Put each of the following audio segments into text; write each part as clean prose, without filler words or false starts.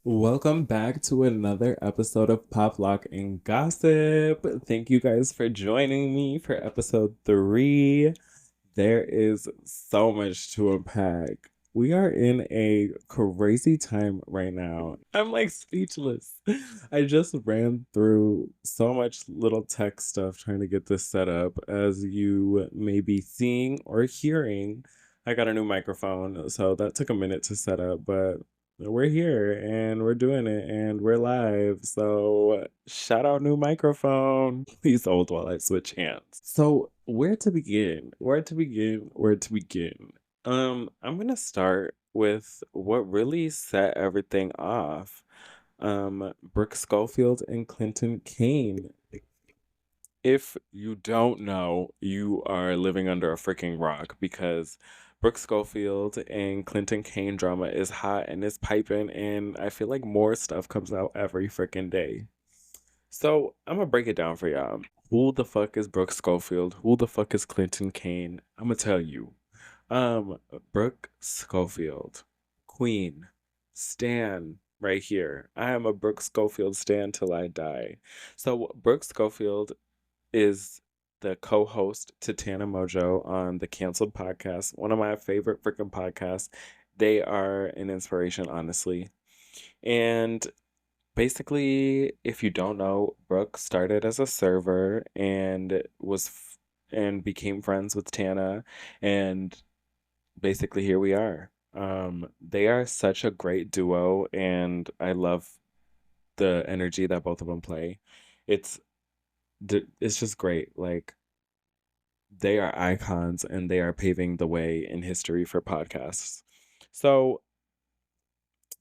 Welcome back to another episode of Pop Lock and Gossip. Thank you guys for joining me for episode 3. There is so much to unpack. We are in a crazy time right now. I'm like speechless. I just ran through so much little tech stuff trying to get this set up. As you may be seeing or hearing, I got a new microphone, so that took a minute to set up, but we're here and we're doing it and we're live. So shout out new microphone. Please hold while I switch hands. So where to begin? Where to begin? Where to begin? I'm gonna start with what really set everything off. Brooke Schofield and Clinton Kane. If you don't know, you are living under a freaking rock because Brooke Schofield and Clinton Kane drama is hot and it's piping, and I feel like more stuff comes out every freaking day. So I'm gonna break it down for y'all. Who the fuck is Brooke Schofield? Who the fuck is Clinton Kane? I'm gonna tell you. Um, Brooke Schofield, Queen, Stan, right here. I am a Brooke Schofield stan till I die. So Brooke Schofield is the co-host to Tana Mojo on the Canceled podcast, one of my favorite freaking podcasts. They are an inspiration, honestly. And basically, if you don't know, Brooke started as a server and and became friends with Tana, and basically here we are. They are such a great duo, and I love the energy that both of them play. It's it's just great. Like, they are icons and they are paving the way in history for podcasts. So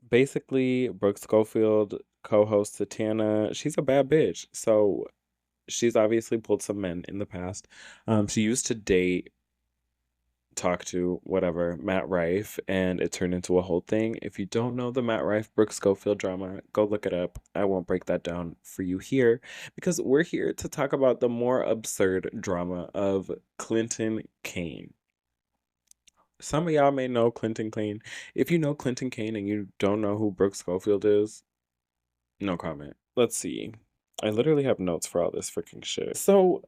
basically, Brooke Schofield co-hosts Tana. She's a bad bitch. So she's obviously pulled some men in the past. She used to date, talk to, whatever, Matt Rife, and it turned into a whole thing. If you don't know the Matt Rife Brooke Schofield drama, go look it up. I won't break that down for you here because we're here to talk about the more absurd drama of Clinton Kane. Some of y'all may know Clinton Kane. If you know Clinton Kane and you don't know who Brooke Schofield is, no comment. Let's see. I literally have notes for all this freaking shit. So,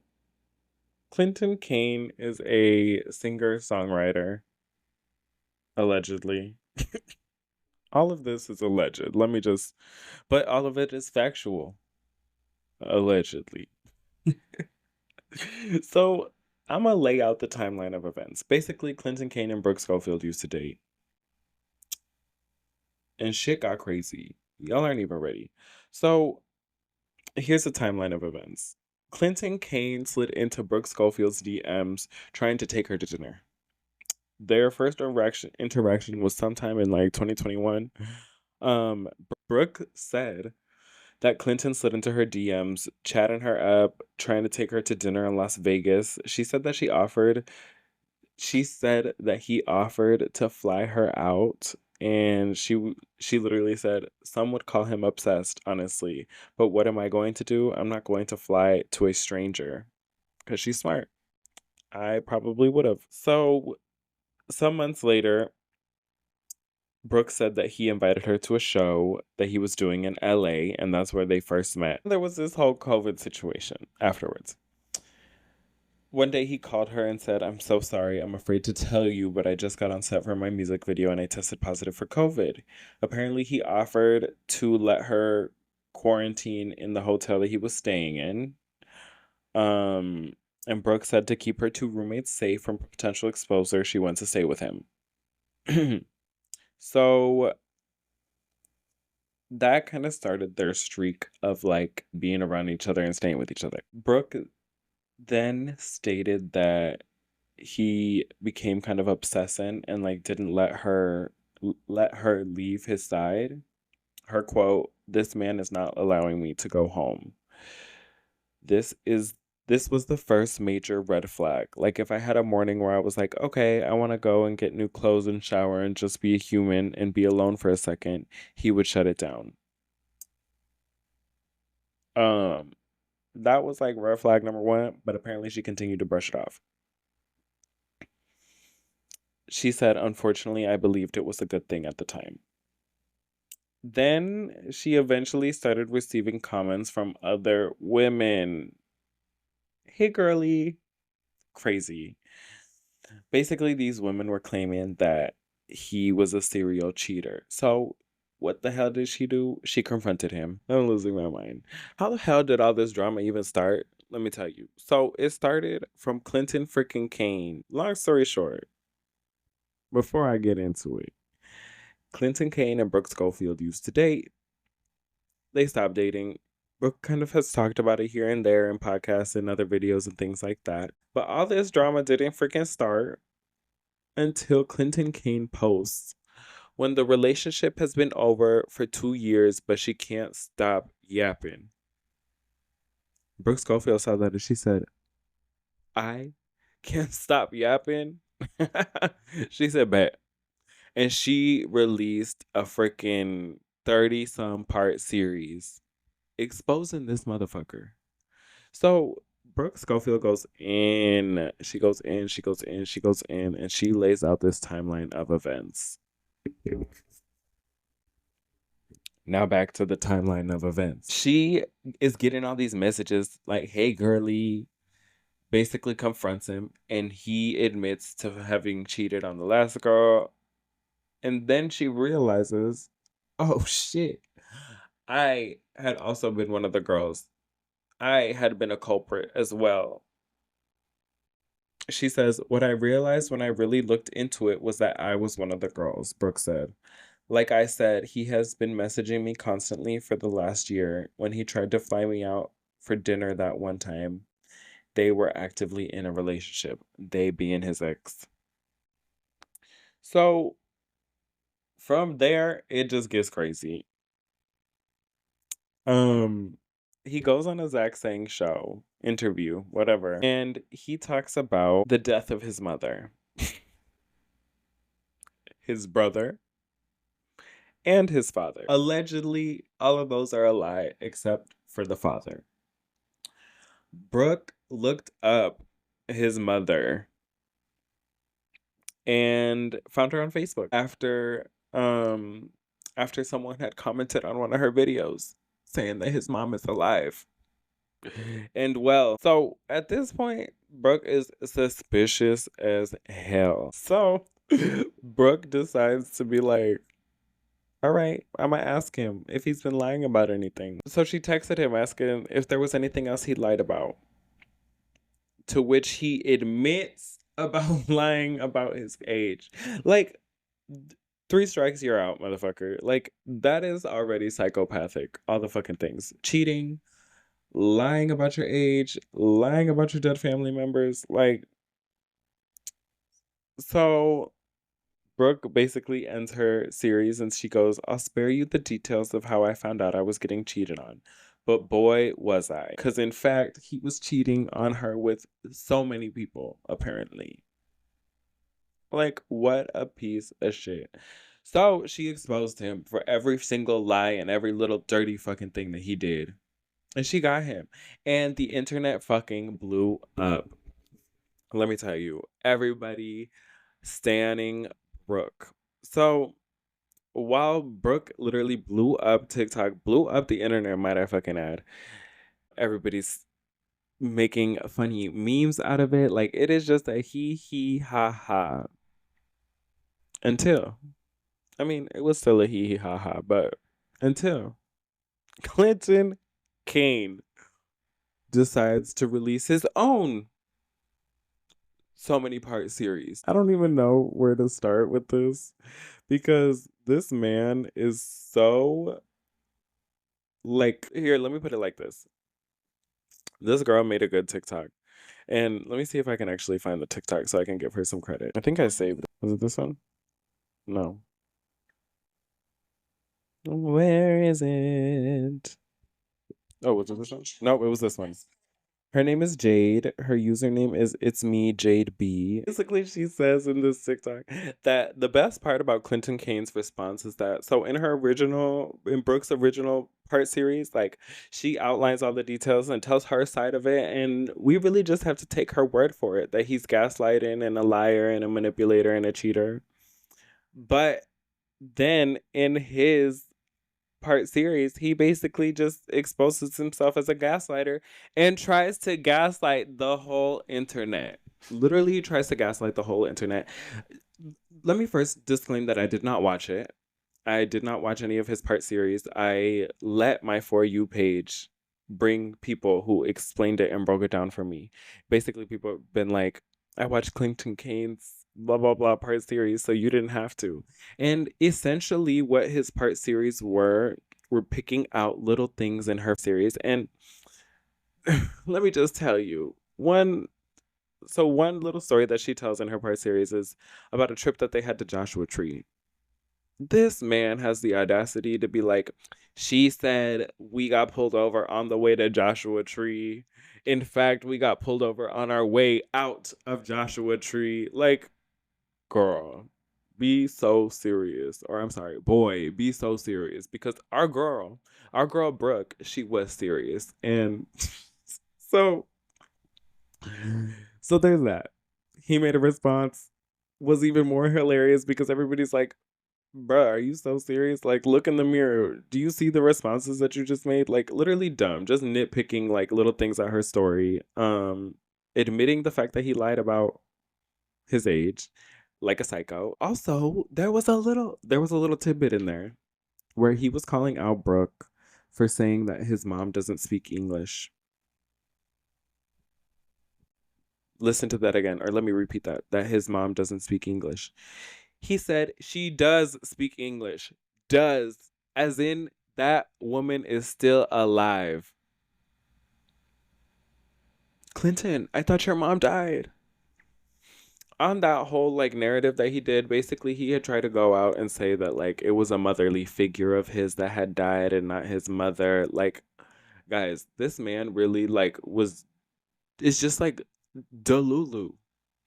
Clinton Kane is a singer-songwriter, allegedly. All of this is alleged. But all of it is factual, allegedly. So, I'm gonna lay out the timeline of events. Basically, Clinton Kane and Brooke Schofield used to date, and shit got crazy. Y'all aren't even ready. So, here's the timeline of events. Clinton Kane slid into Brooke Schofield's DMs trying to take her to dinner. Their first interaction was sometime in like 2021. Brooke said that Clinton slid into her DMs, chatting her up, trying to take her to dinner in Las Vegas. She said that he offered to fly her out, and she literally said some would call him obsessed, honestly, but what am I going to do? I'm not going to fly to a stranger, because she's smart. I probably would have. So some months later, Brooke said that he invited her to a show that he was doing in LA, and that's where they first met. There was this whole COVID situation afterwards. One day he called her and said, "I'm so sorry. I'm afraid to tell you, but I just got on set for my music video and I tested positive for COVID." Apparently, he offered to let her quarantine in the hotel that he was staying in. Um, and Brooke said to keep her two roommates safe from potential exposure, she went to stay with him. So that kind of started their streak of like being around each other and staying with each other. Brooke then stated that he became kind of obsessing and like didn't let her leave his side. Her quote, "This man is not allowing me to go home." This is this was the first major red flag. Like, if I had a morning where I was like, "Okay, I want to go and get new clothes and shower and just be a human and be alone for a second," he would shut it down. Um that was like red flag number 1, but apparently she continued to brush it off. She said, "Unfortunately, I believed it was a good thing at the time." Then she eventually started receiving comments from other women. Hey, girly, crazy. Basically, these women were claiming that he was a serial cheater. So, what the hell did she do? She confronted him. I'm losing my mind. How the hell did all this drama even start? Let me tell you. So, it started from Clinton freaking Kane. Long story short, before I get into it, Clinton Kane and Brooke Schofield used to date. They stopped dating. Brooke kind of has talked about it here and there in podcasts and other videos and things like that. But all this drama didn't freaking start until Clinton Kane posts when the relationship has been over for 2 years, but she can't stop yapping. Brooke Schofield saw that and she said, I can't stop yapping. She said, bet. And she released a freaking 30 some part series exposing this motherfucker. So Brooke Schofield goes in, she goes in, she goes in, she goes in, and she lays out this timeline of events. Now back to the timeline of events. She is getting all these messages like, hey, girly, basically confronts him, and he admits to having cheated on the last girl. And then she realizes, oh shit, I had also been one of the girls. I had been a culprit as well. She says, what I realized when I really looked into it was that I was one of the girls, Brooke said. Like I said, he has been messaging me constantly for the last year. When he tried to fly me out for dinner that one time, they were actively in a relationship, they being his ex. So from there, it just gets crazy. He goes on a Zach Sang show, interview, whatever, and he talks about the death of his mother, his brother, and his father. Allegedly, all of those are a lie except for the father. Brooke looked up his mother and found her on Facebook after someone had commented on one of her videos saying that his mom is alive and well. So at this point, Brooke is suspicious as hell. So Brooke decides to be like, all right, I'm gonna ask him if he's been lying about anything. So she texted him asking if there was anything else he lied about, to which he admits about lying about his age. Like, 3 strikes, you're out, motherfucker. Like, that is already psychopathic. All the fucking things. Cheating, lying about your age, lying about your dead family members. Like, so Brooke basically ends her series and she goes, I'll spare you the details of how I found out I was getting cheated on. But boy, was I. Because in fact, he was cheating on her with so many people, apparently. Like, what a piece of shit. So she exposed him for every single lie and every little dirty fucking thing that he did. And she got him. And the internet fucking blew up. Let me tell you, everybody standing Brooke. So while Brooke literally blew up TikTok, blew up the internet, might I fucking add, everybody's making funny memes out of it. Like, it is just a hee ha ha. Until, I mean, it was still a hee ha ha, but until Clinton Kane decides to release his own so many part series. I don't even know where to start with this because this man is so, like, here, let me put it like this. This girl made a good TikTok. And let me see if I can actually find the TikTok so I can give her some credit. I think I saved it. Was it this one? No. Where is it? Oh, was it this one? No, it was this one. Her name is Jade. Her username is It's Me Jade B. Basically, she says in this TikTok that the best part about Clinton Kane's response is that in Brooke's original part series, like, she outlines all the details and tells her side of it, and we really just have to take her word for it that he's gaslighting and a liar and a manipulator and a cheater. But then in his part series, he basically just exposes himself as a gaslighter and tries to gaslight the whole internet. Literally, he tries to gaslight the whole internet. Let me first disclaim that I did not watch it. I did not watch any of his part series. I let my For You page bring people who explained it and broke it down for me. Basically, people have been like, I watched Clinton Kane's blah, blah, blah part series, so you didn't have to. And essentially, what his part series were picking out little things in her series. And let me just tell you one little story that she tells in her part series is about a trip that they had to Joshua Tree. This man has the audacity to be like, she said we got pulled over on the way to Joshua Tree. In fact, we got pulled over on our way out of Joshua Tree. Like, girl, be so serious. Or I'm sorry, boy, be so serious. Because our girl Brooke, she was serious. And so so there's that. He made a response, was even more hilarious because everybody's like, bruh, are you so serious? Like, look in the mirror. Do you see the responses that you just made? Like, literally dumb. Just nitpicking like little things at her story. Admitting the fact that he lied about his age, like a psycho. Also, there was a little tidbit in there where he was calling out Brooke for saying that his mom doesn't speak English. Listen to that again, or let me repeat that his mom doesn't speak English. He said she does speak English. Does. As in, that woman is still alive. Clinton, I thought your mom died. On that whole like narrative that he did, basically he had tried to go out and say that like it was a motherly figure of his that had died and not his mother. Like, guys, this man really like was it's just like Delulu.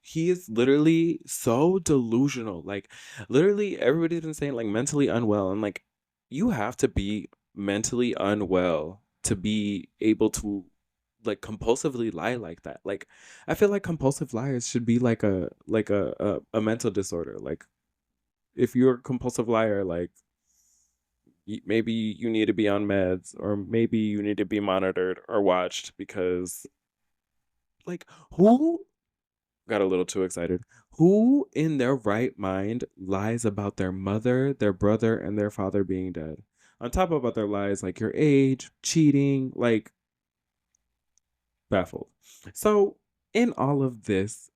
He is literally so delusional. Like, literally, everybody's been saying like mentally unwell, and like, you have to be mentally unwell to be able to like compulsively lie like that. Like, I feel like compulsive liars should be like a mental disorder. Like, if you're a compulsive liar, like maybe you need to be on meds, or maybe you need to be monitored or watched because like who got a little too excited. Who in their right mind lies about their mother, their brother, and their father being dead? On top of other lies like your age, cheating, like baffled. So, in all this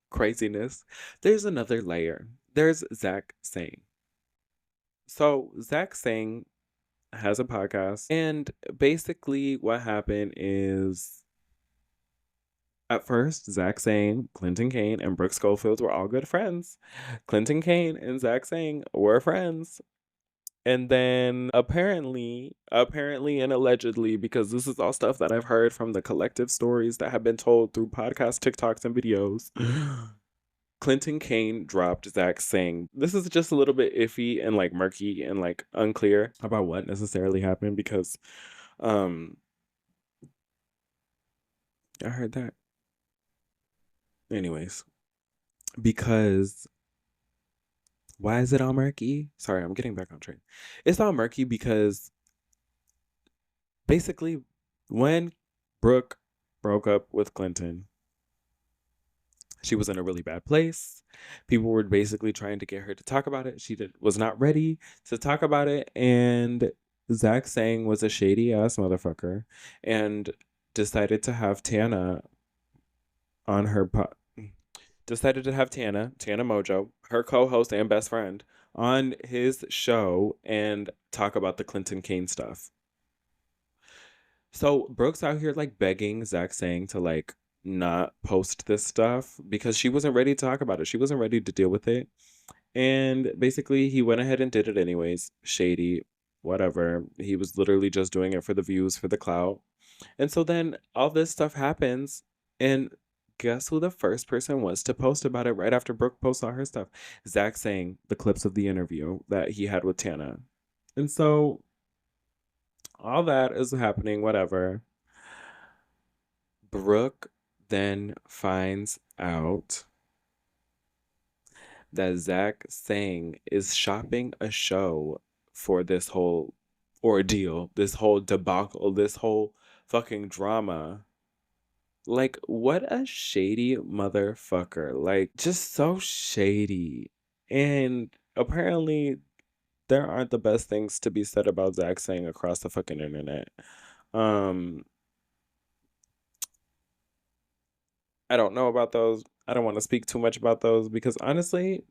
craziness, there's another layer. There's Zach Sang. So, Zach Sang has a podcast, and basically, what happened is at first, Zach Sang, Clinton Kane, and Brooke Schofield were all good friends. Clinton Kane and Zach Sang were friends. And then apparently and allegedly, because this is all stuff that I've heard from the collective stories that have been told through podcasts, TikToks, and videos. Clinton Kane dropped Zach Sang. This is just a little bit iffy and like murky and like unclear about what necessarily happened because um I heard that. Anyways, because why is it all murky? Sorry, I'm getting back on track. It's all murky because basically, when Brooke broke up with Clinton, she was in a really bad place. People were basically trying to get her to talk about it. Was not ready to talk about it. And Zach Sang was a shady ass motherfucker and decided to have Tana on her decided to have Tana Mojo, her co-host and best friend, on his show and talk about the Clinton Kane stuff. So Brooke's out here like begging Zach Sang to like not post this stuff because she wasn't ready to talk about it. She wasn't ready to deal with it. And basically he went ahead and did it anyways. Shady, whatever. He was literally just doing it for the views, for the clout. And so then all this stuff happens, and guess who the first person was to post about it right after Brooke posted all her stuff? Zach Sang the clips of the interview that he had with Tana. And so all that is happening, whatever. Brooke then finds out that Zach Sang is shopping a show for this whole ordeal, this whole debacle, this whole fucking drama. Like, what a shady motherfucker. Like, just so shady. And apparently, there aren't the best things to be said about Zach Sang across the fucking internet. Um, I don't know about those. I don't want to speak too much about those because honestly,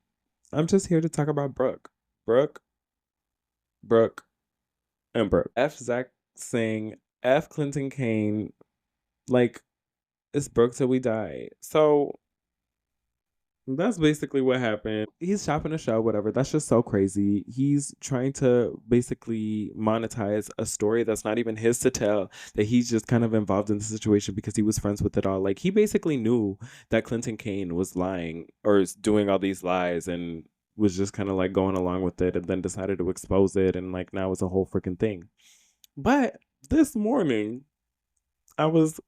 I'm just here to talk about Brooke. Brooke, Brooke, and Brooke. F Zach Sang, F Clinton Kane. Like, it's Brooke till we die. So that's basically what happened. He's shopping a show, whatever. That's just so crazy. He's trying to basically monetize a story that's not even his to tell, that he's just kind of involved in the situation because he was friends with it all. Like, he basically knew that Clinton Kane was lying or is doing all these lies and was just kind of like going along with it and then decided to expose it. And like now it's a whole freaking thing. But this morning, I was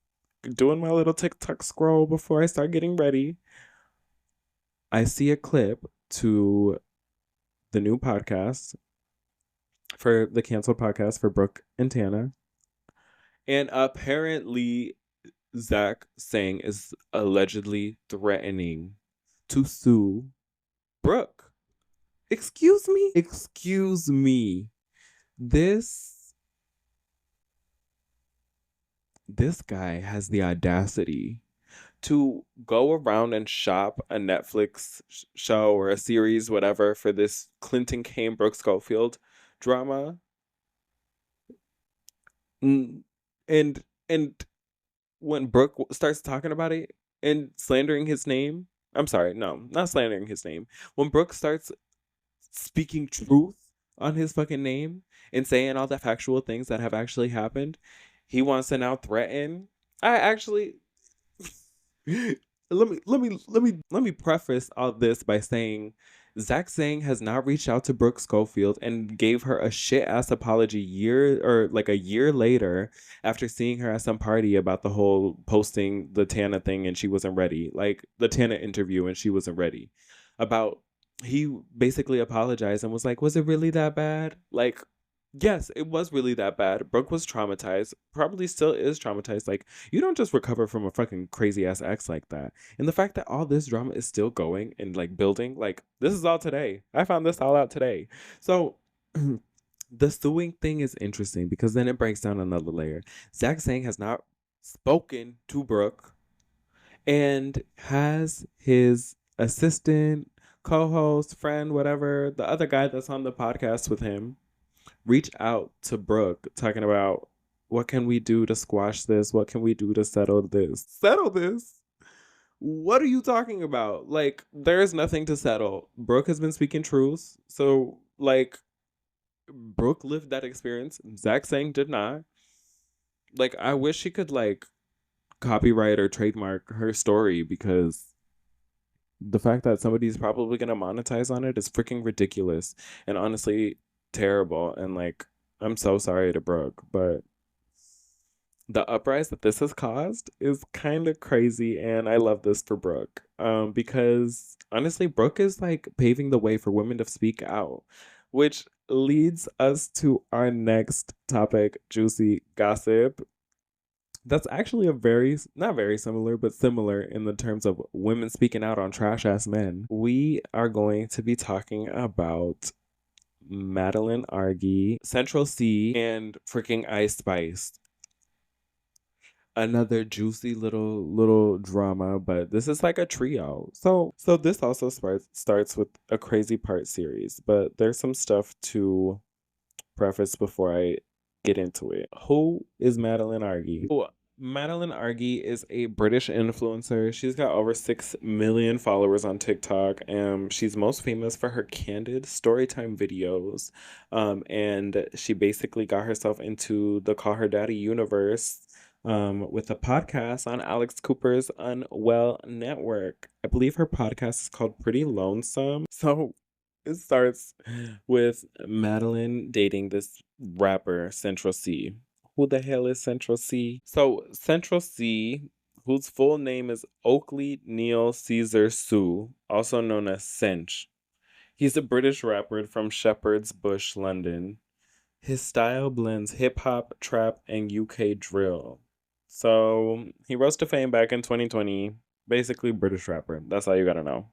doing my little TikTok scroll before I start getting ready. I see a clip to the new podcast for the canceled podcast for Brooke and Tana. And apparently, Zach Sang is allegedly threatening to sue Brooke. Excuse me? Excuse me. This guy has the audacity to go around and shop a Netflix show or a series, whatever, for this Clinton Kane Brooke Schofield drama. And when Brooke starts talking about it and slandering his name, I'm sorry, no, not slandering his name. When Brooke starts speaking truth on his fucking name and saying all the factual things that have actually happened, he wants to now threaten. I actually let me preface all this by saying Zach Sang has not reached out to Brooke Schofield and gave her a shit ass apology a year later after seeing her at some party about the whole posting the Tana thing and she wasn't ready. Like the Tana interview and she wasn't ready. About he basically apologized and was like, was it really that bad? Like, yes, it was really that bad. Brooke was traumatized, probably still is traumatized. Like, you don't just recover from a fucking crazy ass ex like that. And the fact that all this drama is still going and like building, like, this is all today. I found this all out today. So, the suing thing is interesting because then it breaks down another layer. Zach Sang has not spoken to Brooke and has his assistant, co host, friend, whatever, the other guy that's on the podcast with him reach out to Brooke talking about what can we do to squash this? What can we do to settle this? Settle this? What are you talking about? Like, there is nothing to settle. Brooke has been speaking truth. So, like, Brooke lived that experience. Zach Sang did not. Like, I wish she could, like, copyright or trademark her story because the fact that somebody's probably going to monetize on it is freaking ridiculous and honestly terrible. And, like, I'm so sorry to Brooke, but the uprise that this has caused is kind of crazy, and I love this for Brooke. Because honestly, Brooke is like paving the way for women to speak out, which leads us to our next topic, juicy gossip. That's actually a very not very similar, but similar in the terms of women speaking out on trash ass men. We are going to be talking about Madeline Argy, Central C, and freaking Ice Spice. Another juicy little drama, but this is like a trio. So this also starts with a crazy part series, but there's some stuff to preface before I get into it. Who is Madeline Argy? Oh, Madeline Argy is a British influencer. She's got over 6 million followers on TikTok. She's most famous for her candid storytime videos. And she basically got herself into the Call Her Daddy universe with a podcast on Alex Cooper's Unwell Network. I believe her podcast is called Pretty Lonesome. So it starts with Madeline dating this rapper, Central C. Who the hell is Central C? So Central C, whose full name is Oakley Neil Caesar Sue, also known as Cinch. He's a British rapper from Shepherd's Bush, London. His style blends hip hop, trap, and UK drill. So he rose to fame back in 2020. Basically, British rapper. That's all you gotta know.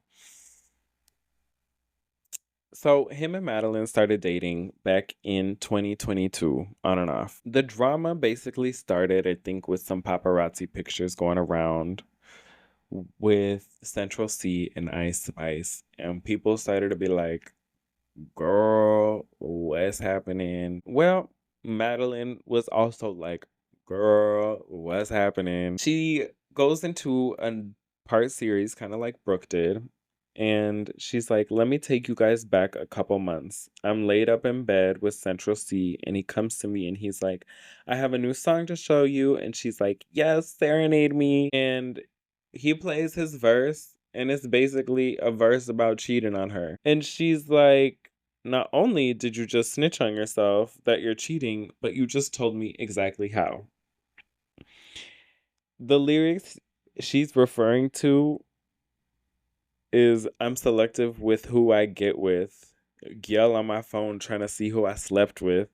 So him and Madeline started dating back in 2022, on and off. The drama basically started, I think, with some paparazzi pictures going around with Central C and Ice Spice, and people started to be like, girl, what's happening? Well, Madeline was also like, girl, what's happening? She goes into a part series, kind of like Brooke did. And she's like, let me take you guys back a couple months. I'm laid up in bed with Central C, and he comes to me and he's like, I have a new song to show you. And she's like, yes, serenade me. And he plays his verse, and it's basically a verse about cheating on her. And she's like, not only did you just snitch on yourself that you're cheating, but you just told me exactly how. The lyrics she's referring to is I'm selective with who I get with. Yell on my phone trying to see who I slept with.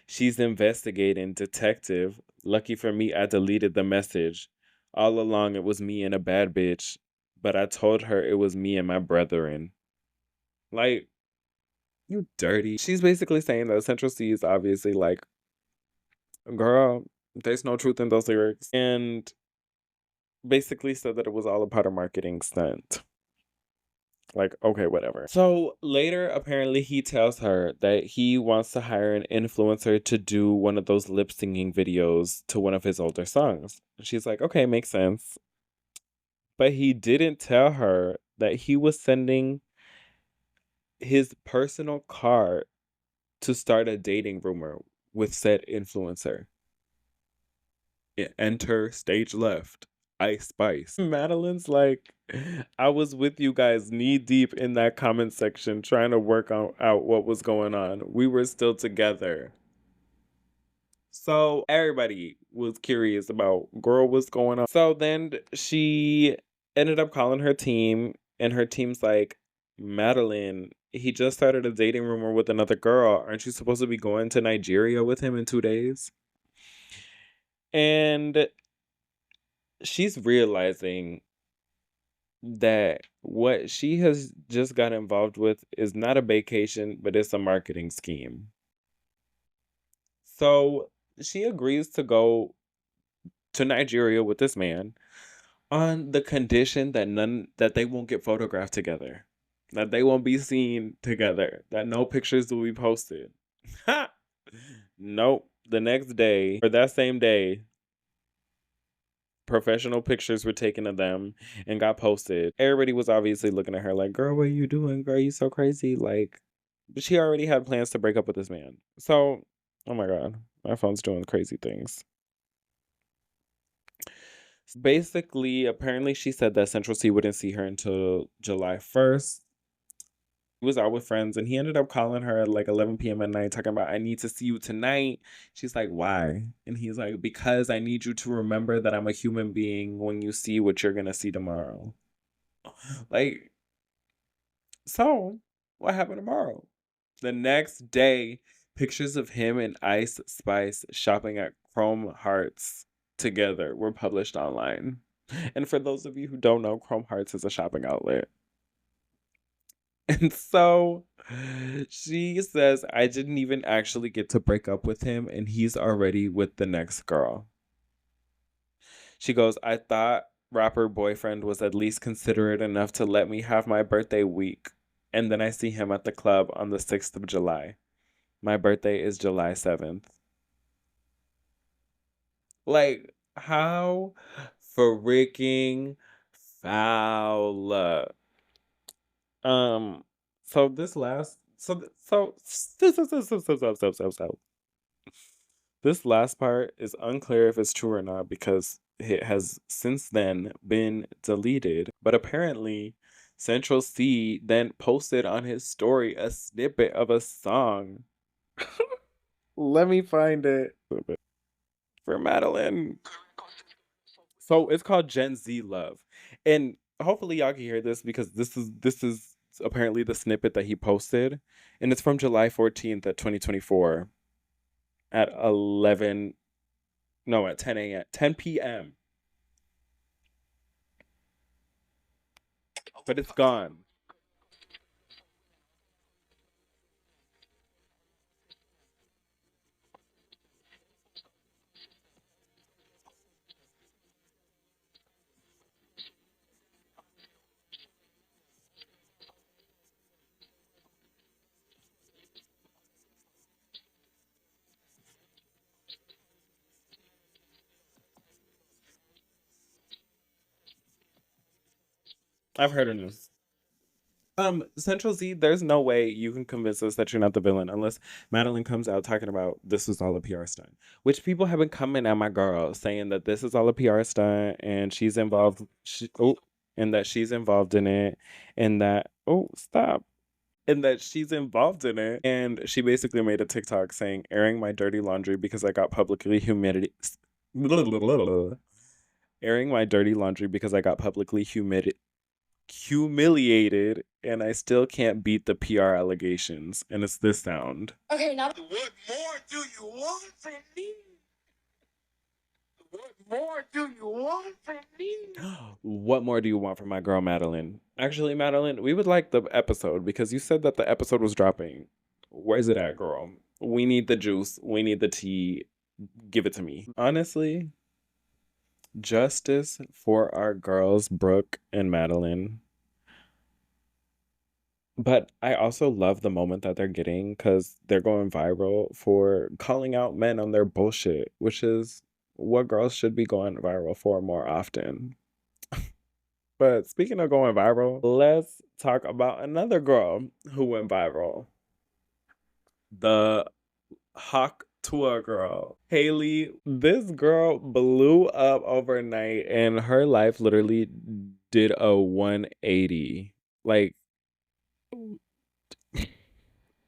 She's investigating, detective. Lucky for me, I deleted the message. All along, it was me and a bad bitch, but I told her it was me and my brethren. Like, you dirty. She's basically saying that Central C is obviously like, girl, there's no truth in those lyrics. And basically said that it was all a part of marketing stunt. Like, okay, whatever. So later, apparently, he tells her that he wants to hire an influencer to do one of those lip singing videos to one of his older songs. She's like, okay, makes sense. But he didn't tell her that he was sending his personal card to start a dating rumor with said influencer. Enter stage left. Ice Spice. Madeline's like, I was with you guys knee deep in that comment section trying to work out what was going on. We were still together. So everybody was curious about girl what's going on. So then she ended up calling her team, and her team's like, Madeline, he just started a dating rumor with another girl. Aren't you supposed to be going to Nigeria with him in 2 days? And she's realizing that what she has just got involved with is not a vacation, but it's a marketing scheme. So she agrees to go to Nigeria with this man on the condition that they won't get photographed together. That they won't be seen together. That no pictures will be posted. Ha! Nope. The next day, or that same day, professional pictures were taken of them and got posted. Everybody was obviously looking at her like, girl, what are you doing? Girl, you so crazy. Like, but she already had plans to break up with this man. So, oh my God, my phone's doing crazy things. Basically, apparently, she said that Central C wouldn't see her until July 1st. He was out with friends, and he ended up calling her at like 11 p.m. at night, talking about, I need to see you tonight. She's like, why? And he's like, because I need you to remember that I'm a human being when you see what you're going to see tomorrow. Like, so what happened tomorrow? The next day, pictures of him and Ice Spice shopping at Chrome Hearts together were published online. And for those of you who don't know, Chrome Hearts is a shopping outlet. And so she says, I didn't even actually get to break up with him, and he's already with the next girl. She goes, I thought rapper boyfriend was at least considerate enough to let me have my birthday week. And then I see him at the club on the 6th of July. My birthday is July 7th. Like, how freaking foul. So this last this last part is unclear if it's true or not because it has since then been deleted. But apparently, Central C then posted on his story a snippet of a song. Let me find it for Madeline. So it's called Gen Z Love. And hopefully y'all can hear this because this is apparently the snippet that he posted, and it's from July 14th at 2024 at 11, no, at 10 a.m., 10 p.m. But it's gone. I've heard of this. Central Z, there's no way you can convince us that you're not the villain unless Madeline comes out talking about this was all a PR stunt. Which people have been coming at my girl saying that this is all a PR stunt and she's involved. And that she's involved in it, and that stop, and that she's involved in it. And she basically made a TikTok saying, "Airing my dirty laundry because I got publicly humiliated." Airing my dirty laundry because I got publicly humiliated and I still can't beat the PR allegations. And it's this sound. Okay, now what more do you want from me? What more do you want from me? What more do you want from my girl Madeline? Actually, Madeline, we would like the episode because you said that the episode was dropping. Where's it at, girl? We need the juice. We need the tea. Give it to me. Honestly, justice for our girls, Brooke and Madeline. But I also love the moment that they're getting because they're going viral for calling out men on their bullshit, which is what girls should be going viral for more often. But speaking of going viral, let's talk about another girl who went viral. The Hawk Tour girl. Haley, this girl blew up overnight and her life literally did a 180. Like,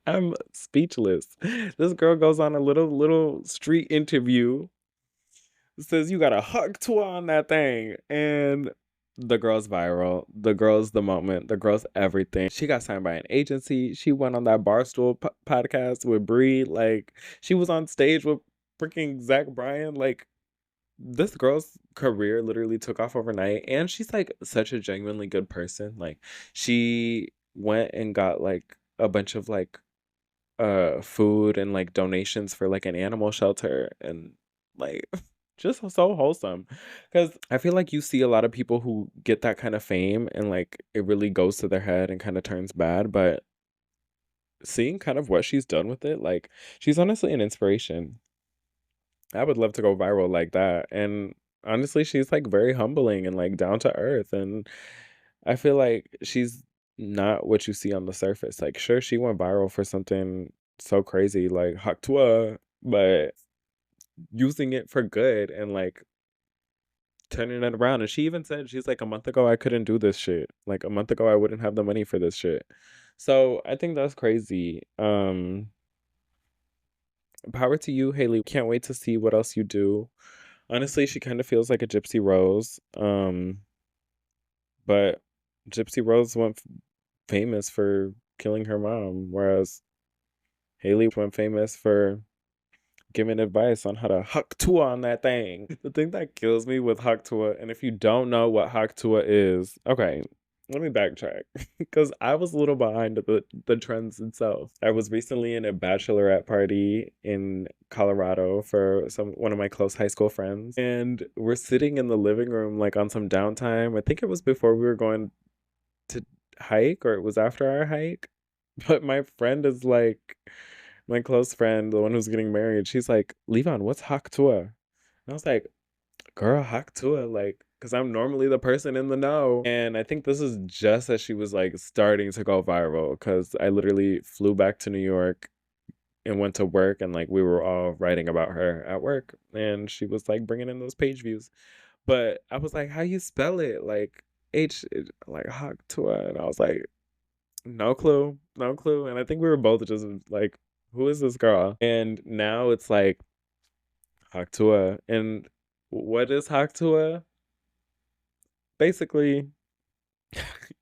I'm speechless. This girl goes on a little street interview, says you got a Hawk Tour on that thing, and the girl's viral. The girl's the moment. The girl's everything. She got signed by an agency. She went on that Barstool podcast with Brie. Like, she was on stage with freaking Zach Bryan. Like, this girl's career literally took off overnight. And she's like such a genuinely good person. Like, she went and got like a bunch of like food and like donations for like an animal shelter and like just so wholesome because I feel like you see a lot of people who get that kind of fame and like it really goes to their head and kind of turns bad, but seeing kind of what she's done with it, like she's honestly an inspiration. I would love to go viral like that. And honestly, she's like very humbling and like down to earth, and I feel like she's not what you see on the surface. Like, sure, she went viral for something so crazy like Haktua, but using it for good and like turning it around. And she even said, she's like, a month ago, I couldn't do this shit. Like, a month ago, I wouldn't have the money for this shit. So I think that's crazy. Power to you, Haley. Can't wait to see what else you do. Honestly, she kind of feels like a Gypsy Rose. But Gypsy Rose went famous for killing her mom, whereas Haley went famous for giving advice on how to Haktua on that thing. The thing that kills me with Haktua, and if you don't know what Haktua is, okay, let me backtrack because I was a little behind the trends itself. I was recently in a bachelorette party in Colorado for one of my close high school friends, and we're sitting in the living room like on some downtime. I think it was before we were going to hike or it was after our hike. But my friend is like, my close friend, the one who's getting married, she's like, Levon, what's Haktua? And I was like, girl, Haktua, like, because I'm normally the person in the know. And I think this is just as she was like starting to go viral because I literally flew back to New York and went to work and like we were all writing about her at work and she was like bringing in those page views. But I was like, how you spell it? Like, like Haktua. And I was like, no clue, no clue. And I think we were both just like, who is this girl? And now it's like Haktua. And what is Haktua? Basically,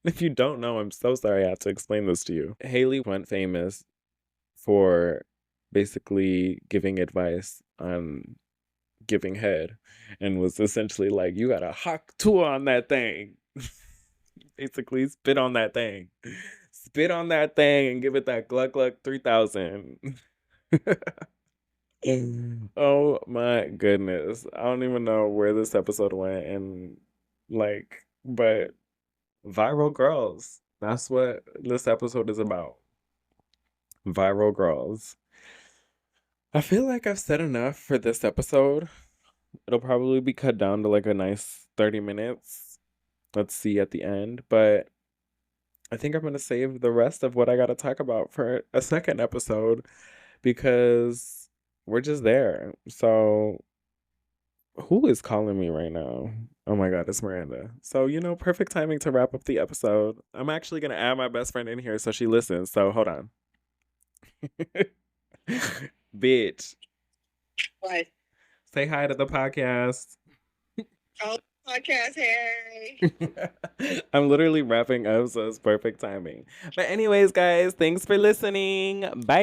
If you don't know, I'm so sorry I have to explain this to you. Hailey went famous for basically giving advice on giving head and was essentially like, you gotta hawk tour on that thing. Basically, spit on that thing. Spit on that thing and give it that Gluck Gluck 3000. Oh my goodness. I don't even know where this episode went and like, but viral girls. That's what this episode is about. Viral girls. I feel like I've said enough for this episode. It'll probably be cut down to like a nice 30 minutes. Let's see at the end. But I think I'm going to save the rest of what I got to talk about for a second episode because we're just there. So, who is calling me right now? Oh my God, it's Miranda. So, perfect timing to wrap up the episode. I'm actually going to add my best friend in here so she listens. So, hold on. Bitch. What? Say hi to the podcast. Oh, podcast, Harry. I'm literally wrapping up, so it's perfect timing. But anyways, guys, thanks for listening. Bye.